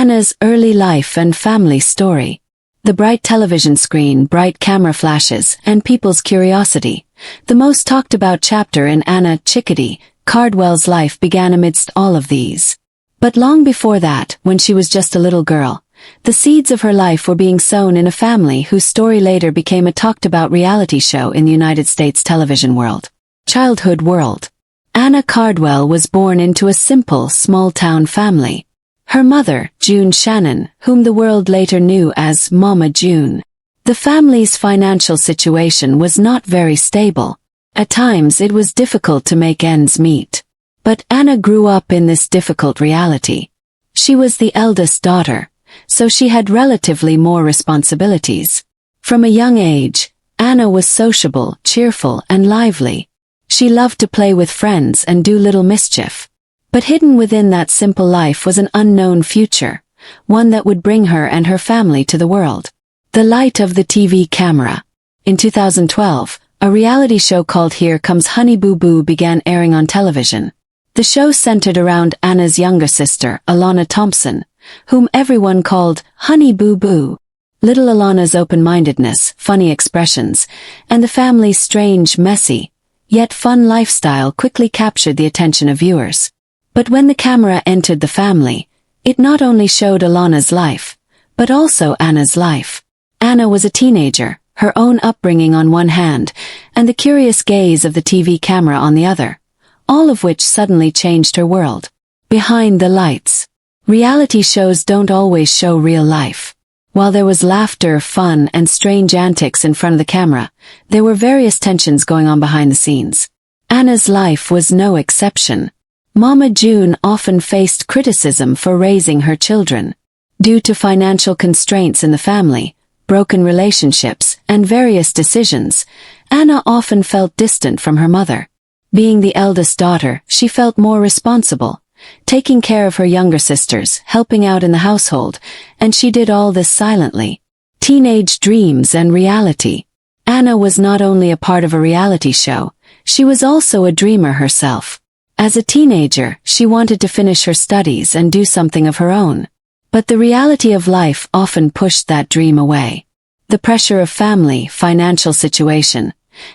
Anna's early life and family story. The bright television screen, bright camera flashes, and people's curiosity. The most talked about chapter in Anna Chickadee, Cardwell's life began amidst all of these. But long before that, when she was just a little girl, the seeds of her life were being sown in a family whose story later became a talked-about reality show in the United States television world. Childhood world. Anna Cardwell was born into a simple, small-town family. Her mother, June Shannon, whom the world later knew as Mama June. The family's financial situation was not very stable. At times it was difficult to make ends meet. But Anna grew up in this difficult reality. She was the eldest daughter, so she had relatively more responsibilities. From a young age, Anna was sociable, cheerful, and lively. She loved to play with friends and do little mischief. But hidden within that simple life was an unknown future, one that would bring her and her family to the world. The light of the TV camera. In 2012, a reality show called Here Comes Honey Boo Boo began airing on television. The show centered around Anna's younger sister, Alana Thompson, whom everyone called Honey Boo Boo. Little Alana's open-mindedness, funny expressions, and the family's strange, messy, yet fun lifestyle quickly captured the attention of viewers. But when the camera entered the family, it not only showed Alana's life, but also Anna's life. Anna was a teenager, her own upbringing on one hand, and the curious gaze of the TV camera on the other, all of which suddenly changed her world. Behind the lights. Reality shows don't always show real life. While there was laughter, fun, and strange antics in front of the camera, there were various tensions going on behind the scenes. Anna's life was no exception. Mama June often faced criticism for raising her children. Due to financial constraints in the family, broken relationships, and various decisions, Anna often felt distant from her mother. Being the eldest daughter, she felt more responsible, taking care of her younger sisters, helping out in the household, and she did all this silently. Teenage dreams and reality. Anna was not only a part of a reality show, she was also a dreamer herself. As a teenager, she wanted to finish her studies and do something of her own. But the reality of life often pushed that dream away. The pressure of family, financial situation,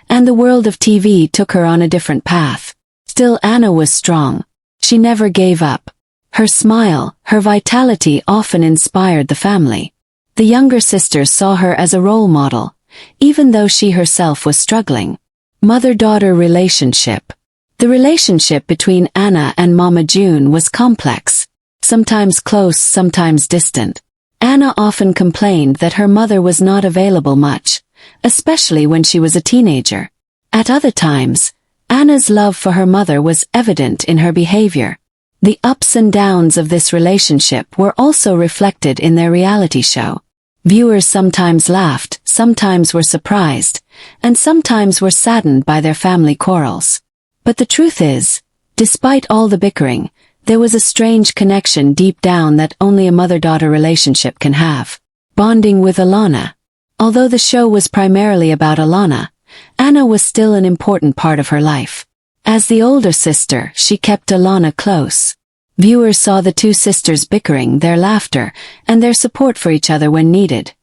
and the world of TV took her on a different path. Still, Anna was strong. She never gave up. Her smile, her vitality often inspired the family. The younger sisters saw her as a role model, even though she herself was struggling. Mother-daughter relationship. The relationship between Anna and Mama June was complex. Sometimes close, sometimes distant. Anna often complained that her mother was not available much, especially when she was a teenager. At other times, Anna's love for her mother was evident in her behavior. The ups and downs of this relationship were also reflected in their reality show. Viewers sometimes laughed, sometimes were surprised, and sometimes were saddened by their family quarrels. But the truth is, despite all the bickering, there was a strange connection deep down that only a mother-daughter relationship can have. Bonding with Alana. Although the show was primarily about Alana, Anna was still an important part of her life. As the older sister, she kept Alana close. Viewers saw the two sisters bickering, their laughter, and their support for each other when needed.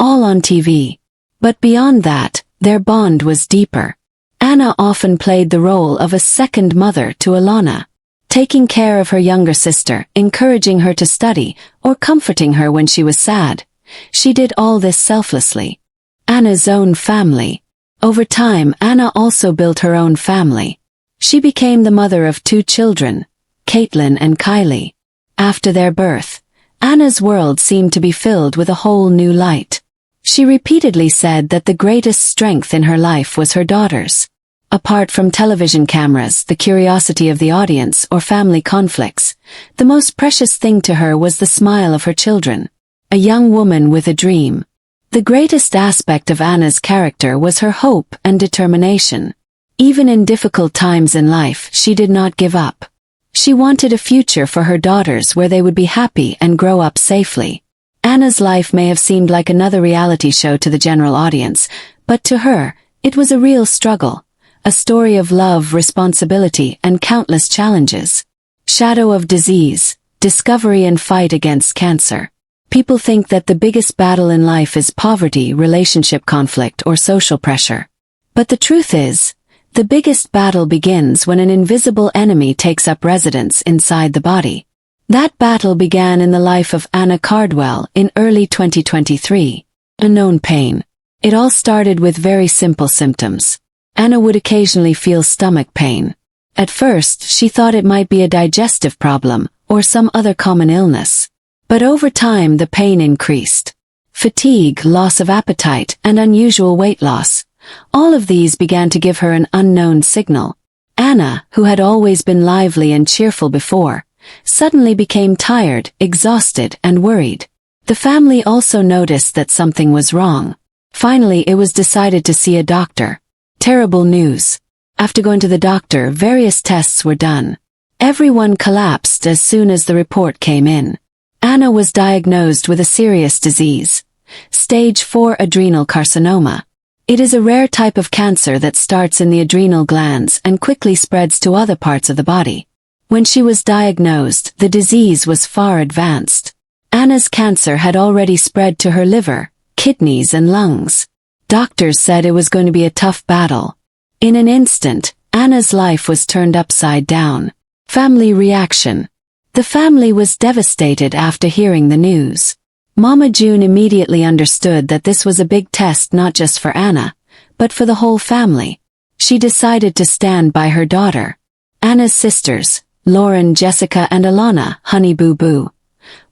All on TV. But beyond that, their bond was deeper. Anna often played the role of a second mother to Alana, taking care of her younger sister, encouraging her to study, or comforting her when she was sad. She did all this selflessly. Anna's own family. Over time, Anna also built her own family. She became the mother of two children, Caitlin and Kylie. After their birth, Anna's world seemed to be filled with a whole new light. She repeatedly said that the greatest strength in her life was her daughters. Apart from television cameras, the curiosity of the audience, or family conflicts, the most precious thing to her was the smile of her children. A young woman with a dream. The greatest aspect of Anna's character was her hope and determination. Even in difficult times in life, she did not give up. She wanted a future for her daughters where they would be happy and grow up safely. Anna's life may have seemed like another reality show to the general audience, but to her, it was a real struggle. A story of love, responsibility, and countless challenges. Shadow of disease. discovery and fight against cancer. People think that the biggest battle in life is poverty, relationship conflict, or social pressure. But the truth is, the biggest battle begins when an invisible enemy takes up residence inside the body. That battle began in the life of Anna Cardwell in early 2023. Unknown pain. It all started with very simple symptoms. Anna would occasionally feel stomach pain. At first, she thought it might be a digestive problem or some other common illness. But over time the pain increased. Fatigue, loss of appetite, and unusual weight loss. All of these began to give her an unknown signal. Anna, who had always been lively and cheerful before, suddenly became tired, exhausted, and worried. The family also noticed that something was wrong. Finally, it was decided to see a doctor. Terrible news. After going to the doctor, various tests were done. Everyone collapsed as soon as the report came in. Anna was diagnosed with a serious disease. Stage 4 adrenal carcinoma. It is a rare type of cancer that starts in the adrenal glands and quickly spreads to other parts of the body. When she was diagnosed, the disease was far advanced. Anna's cancer had already spread to her liver, kidneys, and lungs. Doctors said it was going to be a tough battle. In an instant, Anna's life was turned upside down. Family reaction. The family was devastated after hearing the news. Mama June immediately understood that this was a big test not just for Anna, but for the whole family. She decided to stand by her daughter. Anna's sisters, Lauren, Jessica, and Alana, Honey Boo Boo,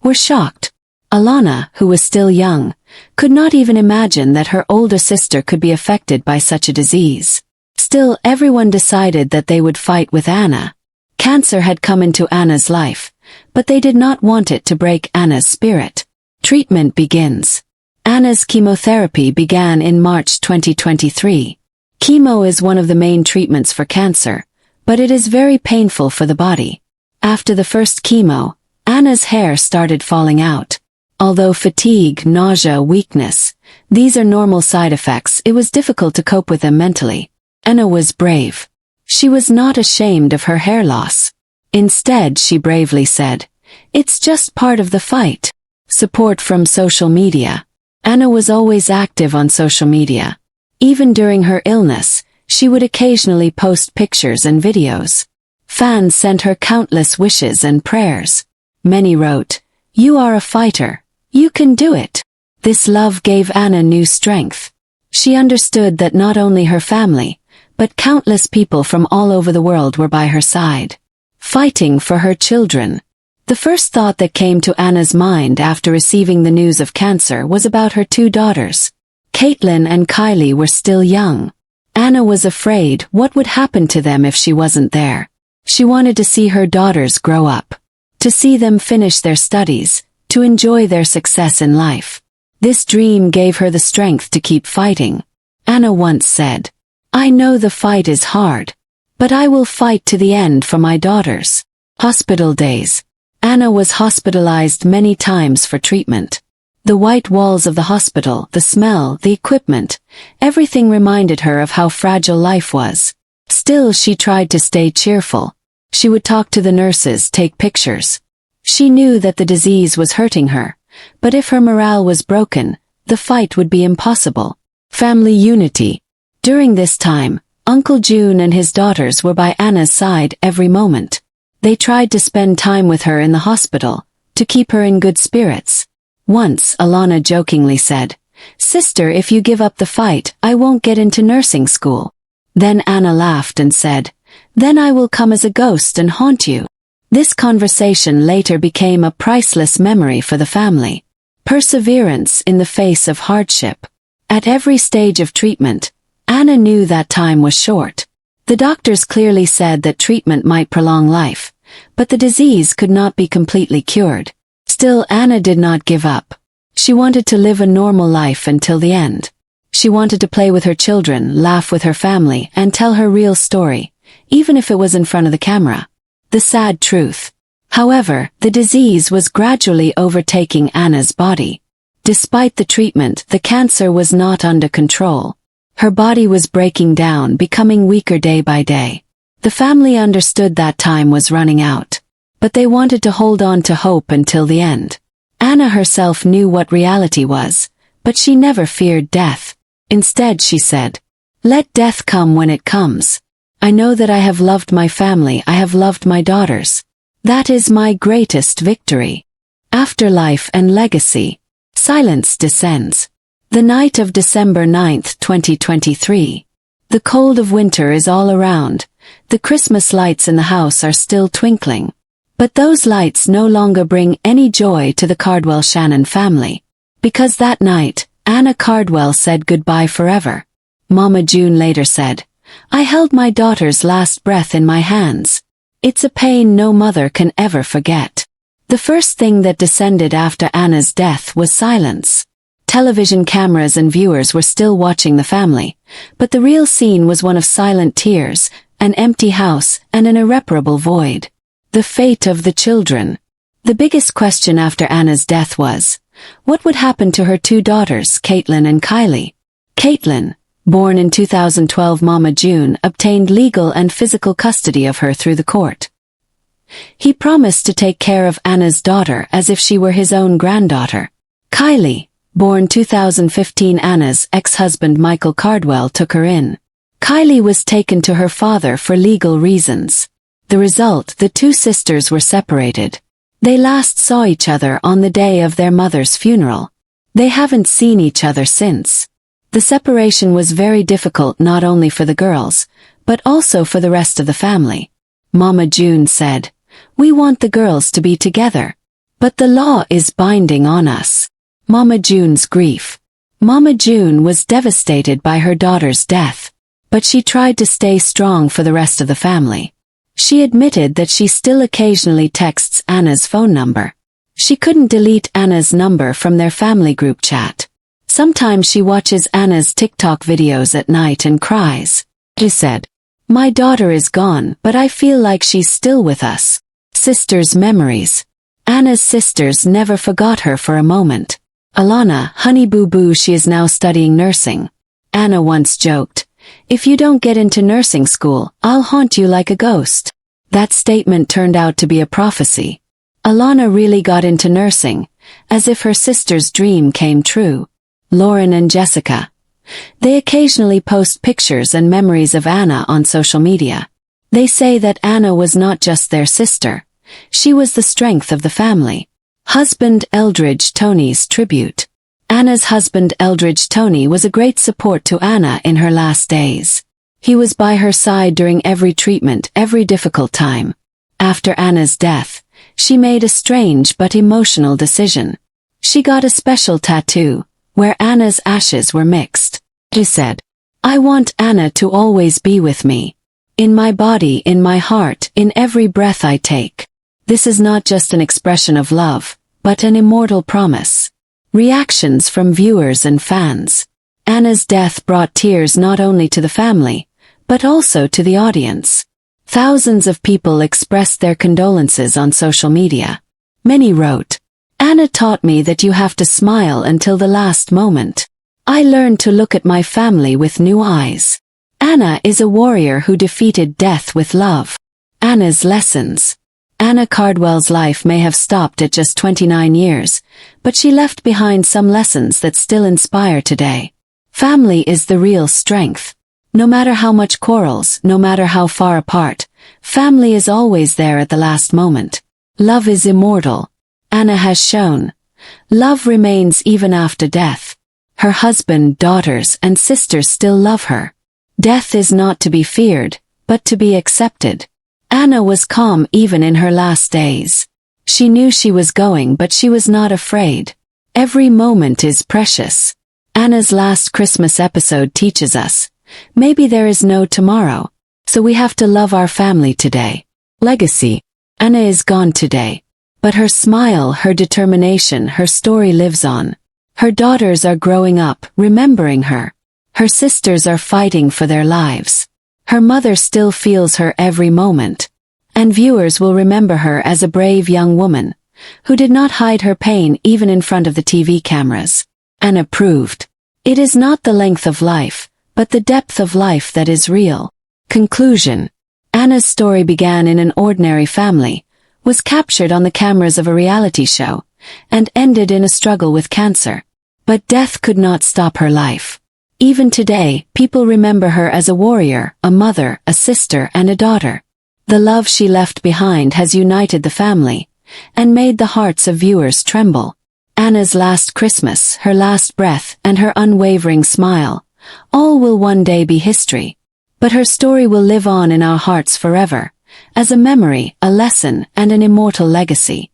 were shocked. Alana, who was still young, could not even imagine that her older sister could be affected by such a disease. Still, everyone decided that they would fight with Anna. Cancer had come into Anna's life, but they did not want it to break Anna's spirit. Treatment begins. Anna's chemotherapy began in March 2023. Chemo is one of the main treatments for cancer, but it is very painful for the body. After the first chemo, Anna's hair started falling out. Although fatigue, nausea, weakness, these are normal side effects, it was difficult to cope with them mentally. Anna was brave. She was not ashamed of her hair loss. Instead, she bravely said, "It's just part of the fight." Support from social media. Anna was always active on social media. Even during her illness, she would occasionally post pictures and videos. Fans sent her countless wishes and prayers. Many wrote, "You are a fighter. You can do it." This love gave Anna new strength. She understood that not only her family, but countless people from all over the world were by her side, fighting for her children. The first thought that came to Anna's mind after receiving the news of cancer was about her two daughters. Caitlin and Kylie were still young. Anna was afraid what would happen to them if she wasn't there. She wanted to see her daughters grow up, to see them finish their studies, to enjoy their success in life. This dream gave her the strength to keep fighting. Anna once said, "I know the fight is hard, but I will fight to the end for my daughters." Hospital days. Anna was hospitalized many times for treatment. The white walls of the hospital, the smell, the equipment, everything reminded her of how fragile life was. Still, she tried to stay cheerful. She would talk to the nurses, take pictures. She knew that the disease was hurting her, but if her morale was broken, the fight would be impossible. Family unity. During this time, Uncle June and his daughters were by Anna's side every moment. They tried to spend time with her in the hospital, to keep her in good spirits. Once, Alana jokingly said, "Sister, if you give up the fight, I won't get into nursing school." Then Anna laughed and said, "Then I will come as a ghost and haunt you." This conversation later became a priceless memory for the family. Perseverance in the face of hardship. At every stage of treatment, Anna knew that time was short. The doctors clearly said that treatment might prolong life, but the disease could not be completely cured. Still, Anna did not give up. She wanted to live a normal life until the end. She wanted to play with her children, laugh with her family, and tell her real story, even if it was in front of the camera. The sad truth. However, the disease was gradually overtaking Anna's body. Despite the treatment, the cancer was not under control. Her body was breaking down, becoming weaker day by day. The family understood that time was running out. but they wanted to hold on to hope until the end. Anna herself knew what reality was, but she never feared death. Instead, she said, "Let death come when it comes. I know that I have loved my family, I have loved my daughters. That is my greatest victory." Afterlife and legacy. Silence descends. The night of December 9th, 2023. The cold of winter is all around. The Christmas lights in the house are still twinkling. But those lights no longer bring any joy to the Cardwell Shannon family. Because that night, Anna Cardwell said goodbye forever. Mama June later said, "I held my daughter's last breath in my hands. It's a pain no mother can ever forget." The first thing that descended after Anna's death was silence. Television cameras and viewers were still watching the family, but the real scene was one of silent tears, an empty house, and an irreparable void. The fate of the children. The biggest question after Anna's death was, what would happen to her two daughters, Caitlin and Kylie? Caitlin, born in 2012, Mama June obtained legal and physical custody of her through the court. He promised to take care of Anna's daughter as if she were his own granddaughter. Kylie, born 2015, Anna's ex-husband Michael Cardwell took her in. Kylie was taken to her father for legal reasons. The result, the two sisters were separated. They last saw each other on the day of their mother's funeral. They haven't seen each other since. The separation was very difficult not only for the girls, but also for the rest of the family. Mama June said, "We want the girls to be together. But the law is binding on us." Mama June's grief. Mama June was devastated by her daughter's death, but she tried to stay strong for the rest of the family. She admitted that she still occasionally texts Anna's phone number. She couldn't delete Anna's number from their family group chat. Sometimes she watches Anna's TikTok videos at night and cries. She said, "My daughter is gone, but I feel like she's still with us." Sisters' memories. Anna's sisters never forgot her for a moment. Alana, honey boo boo, she is now studying nursing. Anna once joked, "If you don't get into nursing school, I'll haunt you like a ghost." That statement turned out to be a prophecy. Alana really got into nursing, as if her sister's dream came true. Lauren and Jessica. They occasionally post pictures and memories of Anna on social media. They say that Anna was not just their sister. She was the strength of the family. Husband Eldridge Tony's tribute. Anna's husband Eldridge Tony was a great support to Anna in her last days. He was by her side during every treatment, every difficult time. After Anna's death, she made a strange but emotional decision. She got a special tattoo, where Anna's ashes were mixed. She said, "I want Anna to always be with me. In my body, in my heart, in every breath I take." This is not just an expression of love, but an immortal promise. Reactions from viewers and fans. Anna's death brought tears not only to the family, but also to the audience. Thousands of people expressed their condolences on social media. Many wrote, "Anna taught me that you have to smile until the last moment. I learned to look at my family with new eyes. Anna is a warrior who defeated death with love." Anna's lessons. Anna Cardwell's life may have stopped at just 29 years, but she left behind some lessons that still inspire today. Family is the real strength. No matter how much quarrels, no matter how far apart, family is always there at the last moment. Love is immortal. Anna has shown. Love remains even after death. Her husband, daughters, and sisters still love her. Death is not to be feared, but to be accepted. Anna was calm even in her last days. She knew she was going, but she was not afraid. Every moment is precious. Anna's last Christmas episode teaches us, maybe there is no tomorrow, so we have to love our family today. Legacy. Anna is gone today, but her smile, her determination, her story lives on. Her daughters are growing up, remembering her. Her sisters are fighting for their lives. Her mother still feels her every moment. And viewers will remember her as a brave young woman, who did not hide her pain even in front of the TV cameras. Anna proved. It is not the length of life, but the depth of life that is real. Conclusion. Anna's story began in an ordinary family, was captured on the cameras of a reality show, and ended in a struggle with cancer. But death could not stop her life. Even today, people remember her as a warrior, a mother, a sister, and a daughter. The love she left behind has united the family, and made the hearts of viewers tremble. Anna's last Christmas, her last breath, and her unwavering smile, all will one day be history. But her story will live on in our hearts forever, as a memory, a lesson, and an immortal legacy.